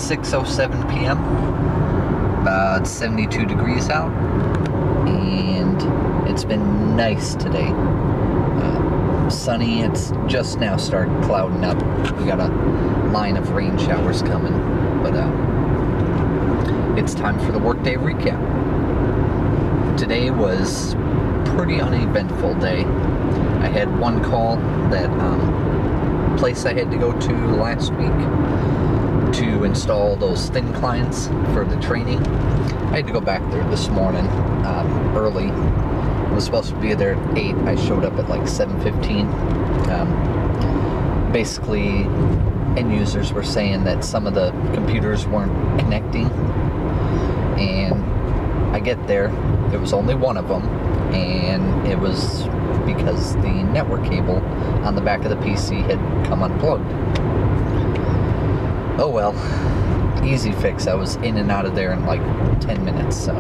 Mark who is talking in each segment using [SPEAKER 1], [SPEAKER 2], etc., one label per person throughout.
[SPEAKER 1] 6:07 p.m. About 72 degrees out, and it's been nice today. Sunny. It's just now started clouding up. We got a line of rain showers coming, but it's time for the workday recap. Today was pretty uneventful day. I had one call that place I had to go to last week to install those thin clients for the training. I had to go back there this morning early. I was supposed to be there at 8. I showed up at like 7:15. Basically, end users were saying that some of the computers weren't connecting, and I get there, it was only one of them, and it was because the network cable on the back of the PC had come unplugged. Oh well, easy fix. I was in and out of there in like 10 minutes, so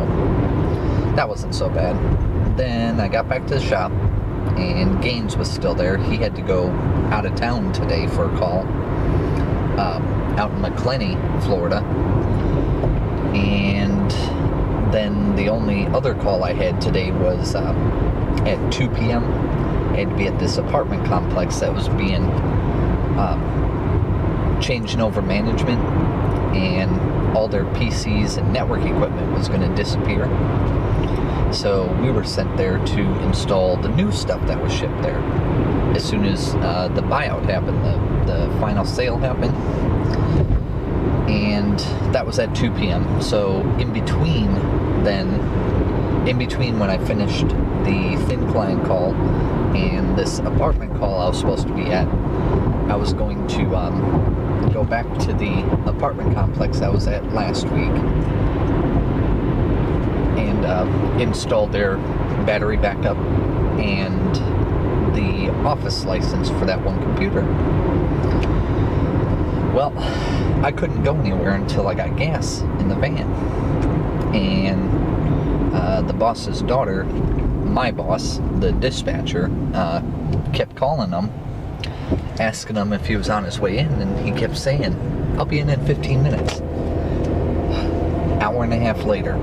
[SPEAKER 1] that wasn't so bad. Then I got back to the shop, and Gaines was still there. He had to go out of town today for a call out in McClenny, Florida. And then the only other call I had today was at 2 p.m. I had to be at this apartment complex that was being changing over management, and all their PCs and network equipment was going to disappear. So we were sent there to install the new stuff that was shipped there. As soon as the buyout happened, the final sale happened, and that was at 2 p.m. So in between when I finished the thin client call and this apartment call I was supposed to be at, I was going to go back to the apartment complex I was at last week and install their battery backup and the office license for that one computer. Well, I couldn't go anywhere until I got gas in the van, and the boss's daughter, my boss, the dispatcher, kept calling him, asking him if he was on his way in, and he kept saying, "I'll be in 15 minutes." Hour and a half later.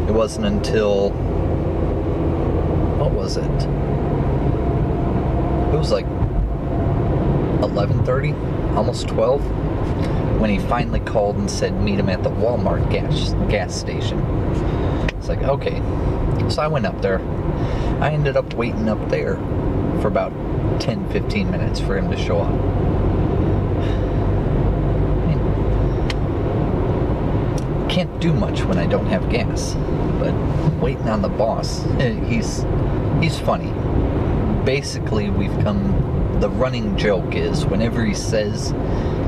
[SPEAKER 1] It wasn't until, what was it? It was like 11:30, almost 12, when he finally called and said meet him at the Walmart gas station. It's like, okay. So I went up there. I ended up waiting up there for about 10-15 minutes for him to show up. Can't do much when I don't have gas, but waiting on the boss, he's funny. Basically, the running joke is whenever he says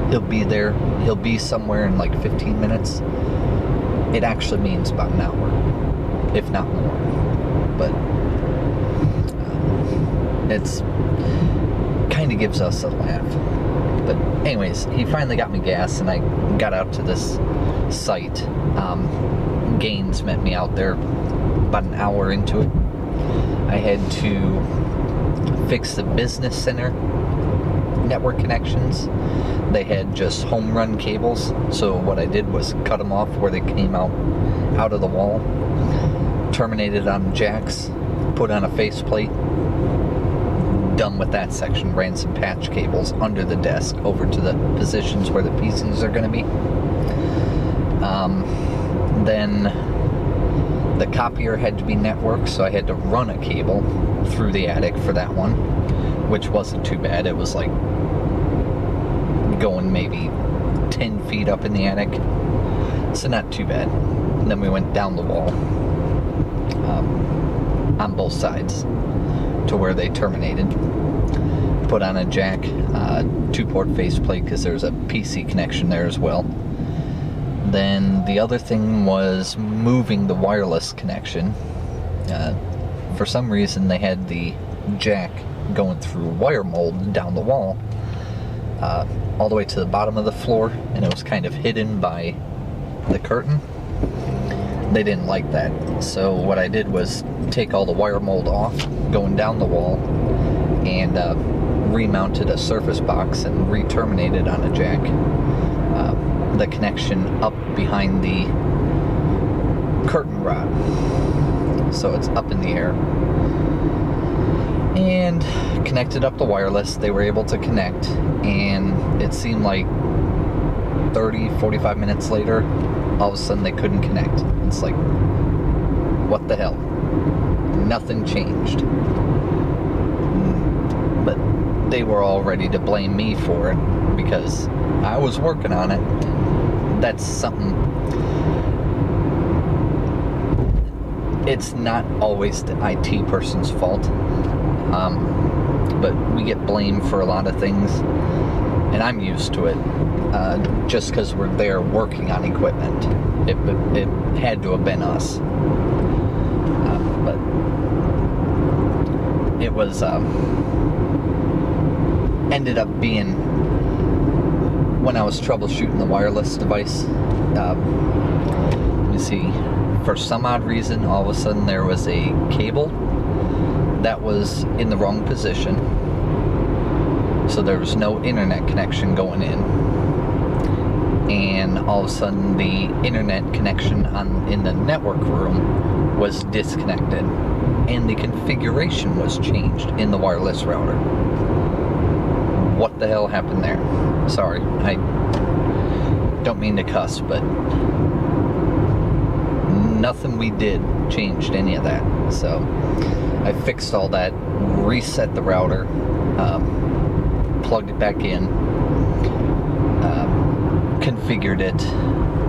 [SPEAKER 1] he'll be there, he'll be somewhere in like 15 minutes, it actually means about an hour, if not more. But it's kind of gives us a laugh. But anyways, he finally got me gas, and I got out to this site. Gaines met me out there about an hour into it. I had to fix the business center network connections. They had just home run cables, so what I did was cut them off where they came out of the wall, terminated on jacks, put on a faceplate. Done with that section. Ran some patch cables under the desk over to the positions where the PCs are going to be. Then the copier had to be networked, so I had to run a cable through the attic for that one, which wasn't too bad. It was like going maybe 10 feet up in the attic, so not too bad. And then we went down the wall on both sides to where they terminated. Put on a jack, 2-port faceplate, because there's a PC connection there as well. Then the other thing was moving the wireless connection. For some reason they had the jack going through wire mold down the wall, all the way to the bottom of the floor, and it was kind of hidden by the curtain. They didn't like that, so what I did was take all the wire mold off going down the wall, and remounted a Surface Box and re-terminated on a jack. the connection up behind the curtain rod. So it's up in the air. And connected up the wireless. They were able to connect, and it seemed like 30-45 minutes later, all of a sudden they couldn't connect. It's like, what the hell? Nothing changed. But they were all ready to blame me for it because I was working on it. That's something. It's not always the IT person's fault, but we get blamed for a lot of things, and I'm used to it. Just because we're there working on equipment, it had to have been us. But it was ended up being, when I was troubleshooting the wireless device, let me see, for some odd reason, all of a sudden there was a cable that was in the wrong position, so there was no internet connection going in, and all of a sudden the internet connection in the network room was disconnected, and the configuration was changed in the wireless router. What the hell happened there? Sorry, I don't mean to cuss, but nothing we did changed any of that. So I fixed all that, reset the router, plugged it back in, configured it,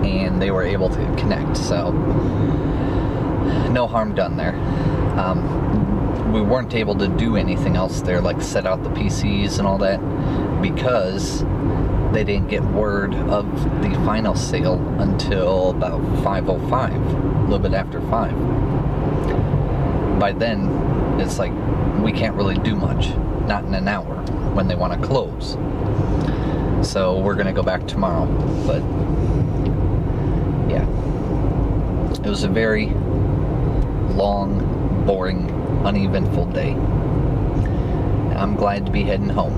[SPEAKER 1] and they were able to connect. So no harm done there. We weren't able to do anything else there, like set out the PCs and all that, because they didn't get word of the final sale until about 5:05, a little bit after 5. By then, it's like, we can't really do much, not in an hour, when they want to close. So we're going to go back tomorrow. But yeah, it was a very long, boring, uneventful day. I'm glad to be heading home.